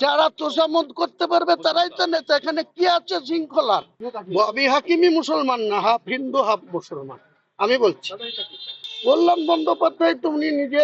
যারা তোষামত করতে পারবে তারাই তো নেতা। এখানে কি আছে শৃঙ্খলার? ববি হাকিমই মুসলমান না, হাফ হিন্দু হাফ মুসলমান। আমি বলছি, কল্যাণ বন্দ্যোপাধ্যায় তো উনি নিজে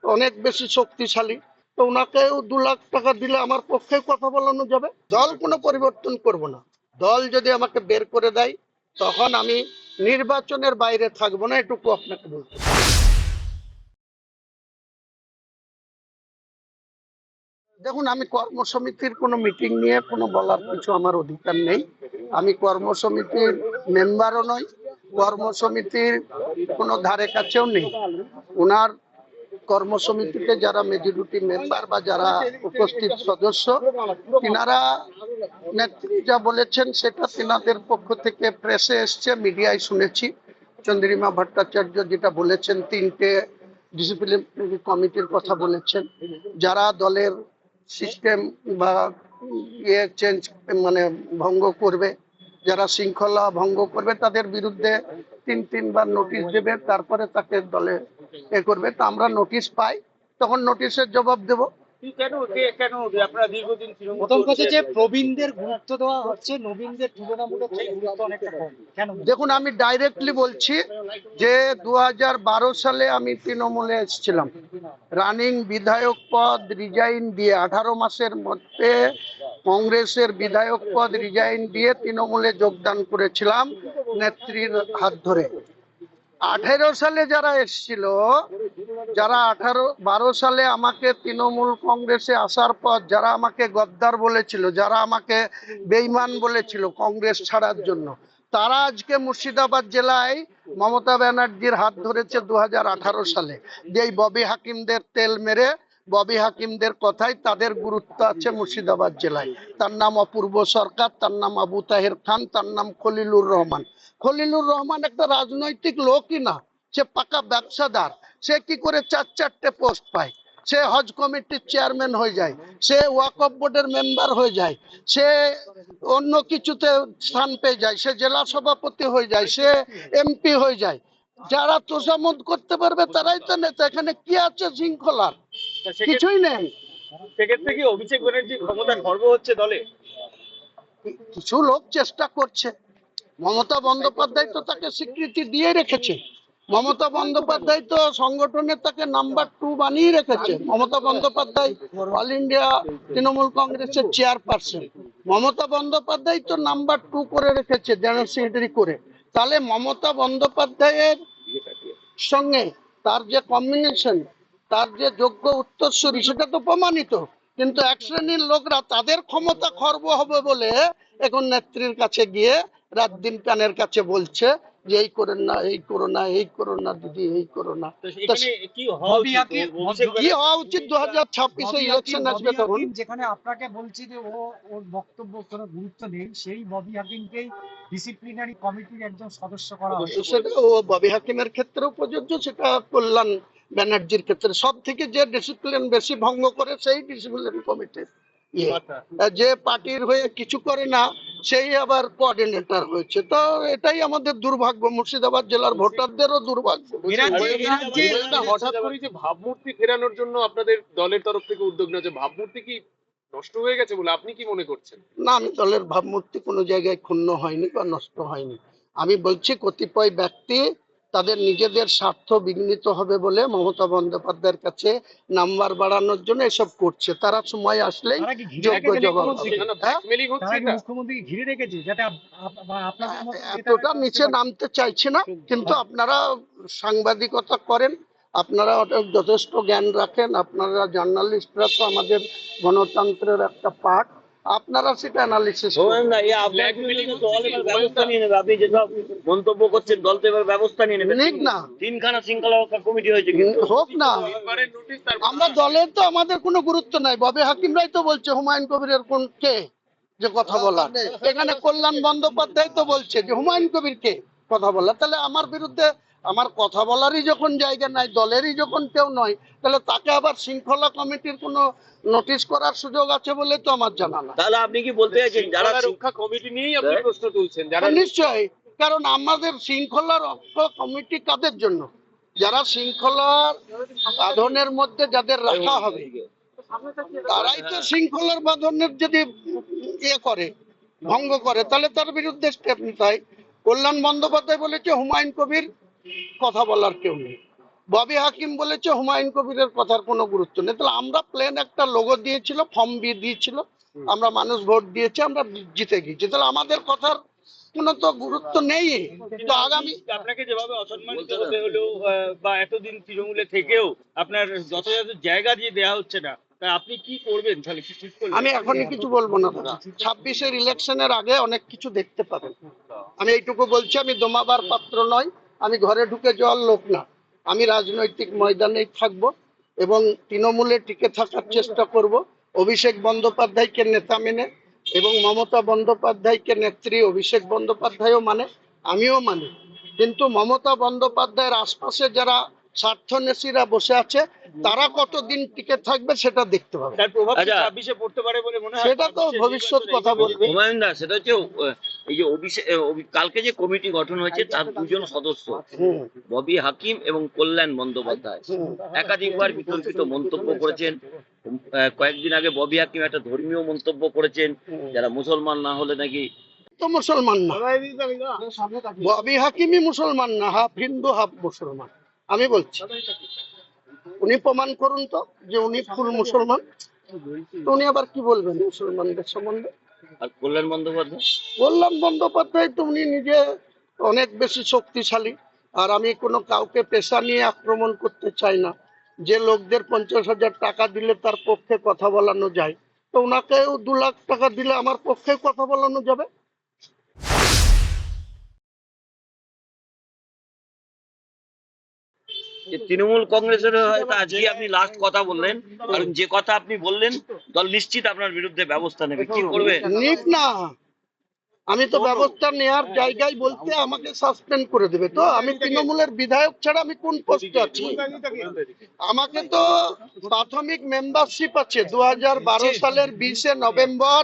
অনেক বেশি শক্তিশালী, তো ওনাকেও 2 লাখ টাকা দিলে আমার পক্ষে কথা বলানো যাবে। দল কোনো পরিবর্তন করব না। দল যদি আমাকে বের করে দেয় তখন আমি নির্বাচনের বাইরে থাকবো না, এটুকু আপনাকে বলতে। দেখুন, আমি কর্মসমিতির কোনো মিটিং নিয়ে কোনো বলার কিছু আমার অধিকার নেই। আমি কর্মসমিতির মেম্বারও নই, কর্মসমিতির কোনো ধারে কাছেও নেই। ওনার কর্মসমিতিতে যারা মেজরিটি মেম্বার বা যারা উপস্থিত সদস্য, তিনারা নেত্রী যা বলেছেন সেটা তিনাদের পক্ষ থেকে প্রেসে এসছে, মিডিয়ায় শুনেছি। চন্দ্রিমা ভট্টাচার্য যেটা বলেছেন, 3টে ডিসিপ্লিনারি কমিটির কথা বলেছেন, যারা দলের সিস্টেম বা চেঞ্জ মানে ভঙ্গ করবে, যারা শৃঙ্খলা ভঙ্গ করবে তাদের বিরুদ্ধে 3বার নোটিশ দেবে, তারপরে তাকে দলে করবে। তো আমরা নোটিশ পাই, তখন নোটিশের জবাব দেব। প্রথম কথা যে প্রবীণদের গুরুত্ব দেওয়া হচ্ছে, নবীনদের তুলনামূলক সেই গুরুত্ব অনেকটা কম কেন? দেখুন, আমি ডাইরেক্টলি বলছি যে 2012 সালে আমি তৃণমূলে এসেছিলাম, রানিং বিধায়ক পদ রিজাইন দিয়ে 18 মাসের মধ্যে কংগ্রেসের বিধায়ক পদ রিজাইন দিয়ে তৃণমূলে যোগদান করেছিলাম নেত্রীর হাত ধরে। 18 সালে যারা এসেছিল, যারা 12 সালে আমাকে তৃণমূল কংগ্রেসে আসার পর যারা আমাকে গদ্দার বলেছিল, যারা আমাকে বেঈমান বলেছিল কংগ্রেস ছাড়ার জন্য, তারা আজকে মুর্শিদাবাদ জেলায় মমতা ব্যানার্জির হাত ধরেছে 2018 সালে। যেই ববি হাকিমদের তেল মেরে, ববি হাকিমদের কথাই তাদের গুরুত্ব আছে মুর্শিদাবাদ জেলায়। তার নাম অপূর্ব সরকার, তার নাম আবু তাহের খান, তার নাম খলিলুর রহমান। খলিলুর রহমান একটা রাজনৈতিক লোকই না, সে পাকা ব্যবসাদার। সে কি করে 4টে পোস্ট পায়? সে হজ কমিটির চেয়ারম্যান হয়ে যায়, সে ওয়াকফ বোর্ডের মেম্বার হয়ে যায়, সে অন্য কিছুতে স্থান পেয়ে যায়, সে জেলা সভাপতি হয়ে যায়, সে এমপি হয়ে যায়। যারা তোষামত করতে পারবে তারাই তো নেতা। এখানে কি আছে শৃঙ্খলার? কিছুই নেই। সেক্ষেত্রে কি অভিষেক ব্যানার্জির ক্ষমতা খর্ব হচ্ছে দলে? কিছু লোক চেষ্টা করছে। মমতা বন্দ্যোপাধ্যায় তো তাকে স্বীকৃতি দিয়ে রেখেছে। মমতা বন্দ্যোপাধ্যায় তো সংগঠনে তাকে নাম্বার 2 বানিয়ে রেখেছে। মমতা বন্দ্যোপাধ্যায় অল ইন্ডিয়া তৃণমূল কংগ্রেসের চেয়ারপারসন। মমতা বন্দ্যোপাধ্যায় তো নাম্বার 2 করে রেখেছে, জেনারেল সেক্রেটারি করে। তাহলে মমতা বন্দ্যোপাধ্যায়ের সঙ্গে তার যে কম্বিনেশন, তার যে যোগ্য উত্তরসূরি, সেটা তো প্রমাণিত। কিন্তু এক শ্রেণীর লোকরা তাদের ক্ষমতা খর্ব হবে বলে এখন নেত্রীর কাছে গিয়ে রাত দিন কানের কাছে বলছে যে এই করেন না, এই করো না, এই করো না দিদি, এই করো না। কি হওয়া উচিত? 2026-এ ইলেকশন আসবে তখন। যেখানে আপনাকে বলছি যে ওর বক্তব্য কোনো গুরুত্ব নেই, সেই ববি হাকিমকেই ডিসিপ্লিনারি কমিটির একজন সদস্য করা হয়েছে। সেটা ও ববি হাকিমের ক্ষেত্রেও প্রযোজ্য, সেটা কল্যাণ ব্যানার্জির ক্ষেত্রে। সব থেকে যে ডিসিপ্লিন বেশি ভঙ্গ করে সেই ডিসিপ্লিন কমিটির যে পার্টির হয়ে কিছু করে না, সেই আবার কোঅর্ডিনেটর হয়েছে। তো এটাই আমাদের দুর্ভাগ্য, মুর্শিদাবাদ জেলার ভোটারদেরও দুর্ভাগ্য। হঠাৎ করে যে ভাবমূর্তি ফেরানোর জন্য আপনাদের দলের তরফ থেকে উদ্যোগ নেওয়া, ভাবমূর্তি কি নষ্ট হয়ে গেছে বলে আপনি কি মনে করছেন? না, আমি দলের ভাবমূর্তি কোনো জায়গায় ক্ষুণ্ণ হয়নি বা নষ্ট হয়নি। আমি বলছি কতিপয় ব্যক্তি তাদের নিজেদের স্বার্থ বিঘ্নিত হবে বলে মমতা বন্দ্যোপাধ্যায়ের কাছে নাম্বার বাড়ানোর জন্য এসব করছে। তারা সময় আসলেই যোগ্য জবাব মুখ্যমন্ত্রী ঘিরে রেখেছে যাতে এতটা নিচে নামতে চাইছে না। কিন্তু আপনারা সাংবাদিকতা করেন, আপনারা যথেষ্ট জ্ঞান রাখেন, আপনারা জার্নালিস্টরা তো আমাদের গণতন্ত্রের একটা পার্ট, আপনারা সেটা অ্যানালিসিস করেন। আপনি যেসব মন্তব্য করছেন, দল তো এবার ব্যবস্থা নিয়ে নেবে। ঠিক না, 3খানা শৃঙ্খলা রক্ষা কমিটি হয়েছে, হোক না। আমরা দলের তো আমাদের কোনো গুরুত্ব নাই। ববি হাকিমরাই তো বলছে হুমায়ুন কবিরের কোন কে যে কথা বলা। এখানে কল্যাণ বন্দ্যোপাধ্যায় তো বলছে যে হুমায়ুন কবির কে কথা বলা। তাহলে আমার বিরুদ্ধে আমার কথা বলারই যখন জায়গা নাই, দলেরই যখন কেউ নয়, তাহলে তাকে আবার শৃঙ্খলা কমিটির কোনো নোটিশ করার সুযোগ আছে বলে তো আমার জানা না। তাহলে আপনি কি বলতে চাইছেন যারা রক্ষা কমিটি নিয়েই আপনি প্রশ্ন তুলছেন? নিশ্চয়ই, কারণ আমাদের শৃঙ্খলা রক্ষা কমিটি কাদের জন্য? যারা শৃঙ্খলার সাধনের মধ্যে যাদের রাখা হবে, তারাই তো শৃঙ্খলার বাঁধনের যদি ইয়ে করে, ভঙ্গ করে, তাহলে তার বিরুদ্ধে স্টেপ নিতে হয়। কল্যাণ বন্দ্যোপাধ্যায় বলেছে হুমায়ুন কবির কথা বলার কেউ নেই, ববি হাকিম বলেছে হুমায়ুন কবিরের কথার কোনো গুরুত্ব নেই। তাহলে আমরা প্লেন একটা লোগো দিয়েছিল, ফর্ম বি দিয়েছিল, আমরা মানুষ ভোট দিয়েছে, আমরা জিতে গিয়েছি, তাহলে আমাদের কথার কোনো তো গুরুত্ব নেই। তো আগামী আপনাকে যেভাবে অসম্মানিত হতে হলো বা এতদিন তৃণমূলে থেকেও আপনার যথাযথ জায়গা দিয়ে দেওয়া হচ্ছে না, তা আপনি কি করবেন তাহলে, কি ঠিক করবেন? আমি এখনই কিছু বলবো না দাদা, 26-এর ইলেকশনের আগে অনেক কিছু দেখতে পাবেন। আমি এইটুকু বলছি, আমি দমাবার পাত্র নয়, আমি ঘরে ঢুকে যাওয়ার লোক না। আমি রাজনৈতিক ময়দানেই থাকবো এবং তৃণমূলে টিকে থাকার চেষ্টা করব। অভিষেক বন্দ্যোপাধ্যায়কে নেতা মেনে এবং মমতা বন্দ্যোপাধ্যায়কে নেত্রী অভিষেক বন্দ্যোপাধ্যায়ও মানে, আমিও মানি। কিন্তু মমতা বন্দ্যোপাধ্যায়ের আশপাশে যারা স্বার্থন্বেষীরা বসে আছে, তারা কতদিন টিকে থাকবে সেটা দেখতে হবে। তার প্রভাব 26-এ পড়তে পারে বলে মনে হয়? সেটা তো ভবিষ্যৎ কথা বলবে। হুমায়ুন দা, সেটা হচ্ছে এই যে কালকে যে কমিটি গঠন হয়েছে তার দুজন সদস্য হুম, ববি হাকিম এবং কল্যাণ বন্দ্যোপাধ্যায় হুম। একাধিকবার বিতর্কিত মন্তব্য করেছেন। কয়েকদিন আগে ববি হাকিম একটা ধর্মীয় মন্তব্য করেছেন, যারা মুসলমান না হলে নাকি। তো মুসলমান না, ববি হাকিমই মুসলমান না, হাফ হিন্দু হাফ মুসলমান। আমি বলছি উনি প্রমাণ করুন তো যে উনি ফুল মুসলমান, তো উনি আবার কি বলবেন মুসলমানদের সম্বন্ধে? আর কল্যাণ বন্দ্যোপাধ্যায় কল্যাণ বন্দ্যোপাধ্যায় তো উনি নিজে অনেক বেশি শক্তিশালী, আর আমি কোনো কাউকে পেশা নিয়ে আক্রমণ করতে চাই না। যে লোকদের 50,000 টাকা দিলে তার পক্ষে কথা বলানো যায়, তো ওনাকেও 2 লাখ টাকা দিলে আমার পক্ষে কথা বলানো যাবে। যে তৃণমূল কংগ্রেসের হয়তো আজকে আপনি লাস্ট কথা বললেন, কারণ যে কথা আপনি বললেন দল নিশ্চিত আপনার বিরুদ্ধে ব্যবস্থা নেবে, কি করবে? নিক না, আমি তো ব্যবস্থা নেওয়ার জায়গায় বলতে আমাকে সাসপেন্ড করে দেবে। তো আমি তৃণমূলের বিধায়ক ছাড়া আমি কোন পোস্টে আছি? আমাকে তো প্রাথমিক মেম্বারশিপ আছে 2012 সালের 20শে নভেম্বর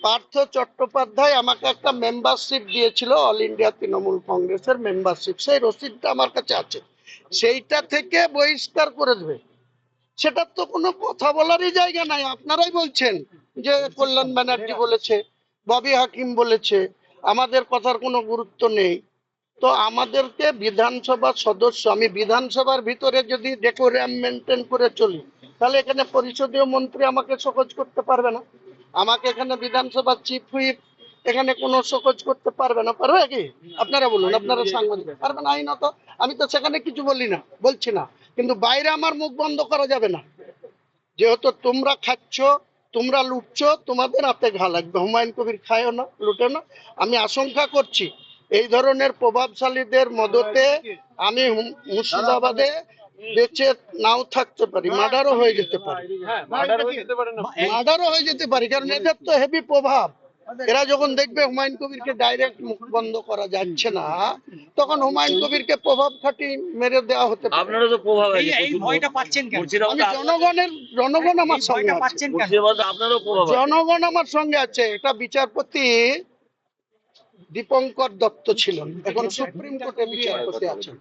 পার্থ চট্টোপাধ্যায় আমাকে একটা মেম্বারশিপ দিয়েছিল, অল ইন্ডিয়া তৃণমূল কংগ্রেসের মেম্বারশিপ, সেই রসিদটা আমার কাছে আছে। সেইটা থেকে বহিষ্কার করে দেবে, সেটার তো কোনো কথা বলারই জায়গা নাই। আপনারাই বলছেন যে কল্যাণ ব্যানার্জি বলেছে, ববি হাকিম বলেছে, আমাদের কথার কোনো গুরুত্ব নেই। তো আমাদেরকে বিধানসভার সদস্য, আমি বিধানসভার ভিতরে যদি ডেকোরাম মেনটেন করে চলি, তাহলে এখানে পরিষদীয় মন্ত্রী আমাকে শোকজ করতে পারবে না, আমাকে এখানে বিধানসভার চিফ হুইপ এখানে কোনো শোকজ করতে পারবে না। পারবে কি? আপনারা বলুন, আপনারা সাংবাদিক পারবে না আইনত? আমি তো সেখানে কিছু বলছি না, কিন্তু বাইরে আমার মুখ বন্ধ করা যাবে না। যেহেতু তোমরা খাচ্ছ, তোমরা লুটছো, তোমাদের হাতে ঘা লাগবে। হুমায়ুন কবির খায়ও না, লুটে না। আমি আশঙ্কা করছি এই ধরনের প্রভাবশালীদের মদতে আমি মুর্শিদাবাদে বেঁচে নাও থাকতে পারি, মার্ডারও হয়ে যেতে পারি, মার্ডারও হয়ে যেতে পারি, কারণ এদের তো হেভি প্রভাব। এরা যখন দেখবে হুমায়ুন কবিরকে ডাইরেক্ট মুখ বন্ধ করা যাচ্ছে না, তখন হুমায়ুন কবিরকে প্রভাব খাটি মেরে দেওয়া হতে পারে। আপনারও তো প্রভাব আছে, এই ভয়টা পাচ্ছেন কেন? আমি জনগণ আমার এই সঙ্গে ভয়টা আছে, পাচ্ছেন কেন? মুর্শিদাবাদে আপনারও প্রভাব আছে। জনগণ আমার সঙ্গে আছে। এটা বিচারপতি দীপঙ্কর দত্ত ছিলেন, এখন সুপ্রিম কোর্টে বিচারপতি আছেন।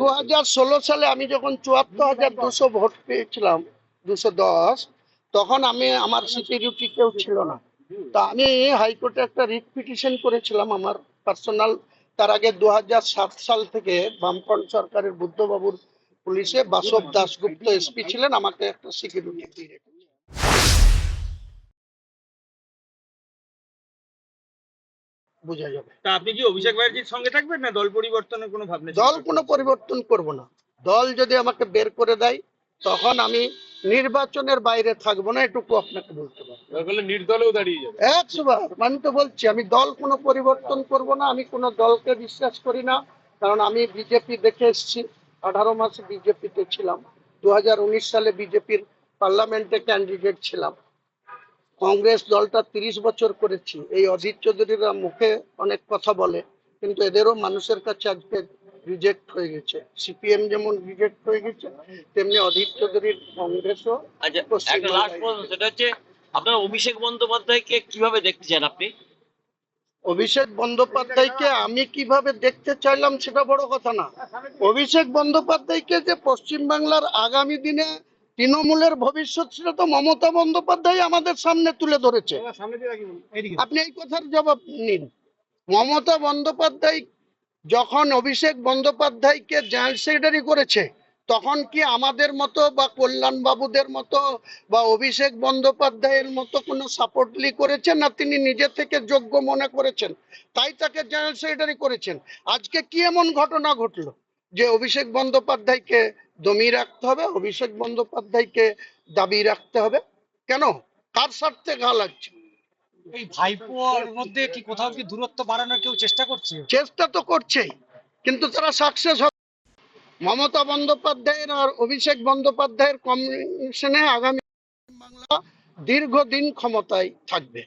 2016 সালে আমি যখন 74,200 ভোট পেয়েছিলাম, 210, তখন আমার সিকিউরিটি কেউ ছিল না। তা আমি হাইকোর্টে একটা রিট পিটিশন করেছিলাম আমার পার্সোনাল। তার আগে 2007 সাল থেকে বামফ্রন্ট সরকারের বুদ্ধবাবুর পুলিশে বাসব দাশগুপ্ত এসপি ছিলেন, আমাকে একটা সিকিউরিটি দিয়ে রেখেছে। বোঝা যাবে। তা আপনি কি অভিষেক ব্যানার্জির সঙ্গে থাকবেন, না দল পরিবর্তনের কোনো ভাবনা? দল কোনো পরিবর্তন করব না। দল যদি আমাকে বের করে দেয়, তখন আমি নির্বাচনের বাইরে থাকবো না, এটুকু আপনাকে বলতে পারবো। নির্দলেও দাঁড়িয়ে যাবে। 100বার আমি তো বলছি, আমি দল কোনো পরিবর্তন করব না। আমি কোনো দলকে বিশ্বাস করি না, কারণ আমি বিজেপি দেখে এসেছি, 18 মাস বিজেপিতে ছিলাম। 2019 সালে বিজেপির পার্লামেন্টে ক্যান্ডিডেট ছিলাম। কংগ্রেস দলটা 30 বছর করেছি। এই অধীর চৌধুরীরা মুখে অনেক কথা বলে, কিন্তু এদেরও মানুষের কাছে আজকে রিজেক্ট হয়ে গেছে। সিপিএম যেমন রিজেক্ট হয়ে গেছে, তেমনি অধীর চৌধুরীর কংগ্রেসও। আচ্ছা, একটা লাস্ট প্রশ্ন, সেটা হচ্ছে আপনারা অভিষেক বন্দ্যোপাধ্যায়কে কিভাবে দেখতে চান আপনি? অভিষেক বন্দ্যোপাধ্যায়কে আমি কিভাবে দেখতে চাইলাম সেটা বড় কথা না। অভিষেক বন্দ্যোপাধ্যায়কে যে পশ্চিমবাংলার আগামী দিনে তৃণমূলের ভবিষ্যৎ সেটা তো মমতা বন্দ্যোপাধ্যায় আমাদের সামনে তুলে ধরেছে। এদিকে আপনি এই কথার জবাব নিন। মমতা বন্দ্যোপাধ্যায় যখন অভিষেক বন্দ্যোপাধ্যায়কে জেনারেল সেক্রেটারি করেছে, তখন কি আমাদের মতো বা কল্যাণ বাবুদের মতো বা অভিষেক বন্দ্যোপাধ্যায়ের মতো কোনো সাপোর্টলি করেছেন না? তিনি নিজে থেকে যোগ্য মনে করেছেন, তাই তাকে জেনারেল সেক্রেটারি করেছেন। আজকে কি এমন ঘটনা ঘটলো যে অভিষেক বন্দ্যোপাধ্যায়কে দমিয়ে রাখতে হবে, অভিষেক বন্দ্যোপাধ্যায়কে দাবি রাখতে হবে? কেন? কার স্বার্থে ঘা লাগছে? এই ভাইপোর মধ্যে কি কোথাও কি দূরত্ব বাড়ানোর কেউ চেষ্টা করছে? চেষ্টা তো করছেই, কিন্তু তারা সাকসেস হবে। মমতা বন্দ্যোপাধ্যায়ের আর অভিষেক বন্দ্যোপাধ্যায়ের কম্বিনেশনে আগামী বাংলা দীর্ঘদিন ক্ষমতায় থাকবে।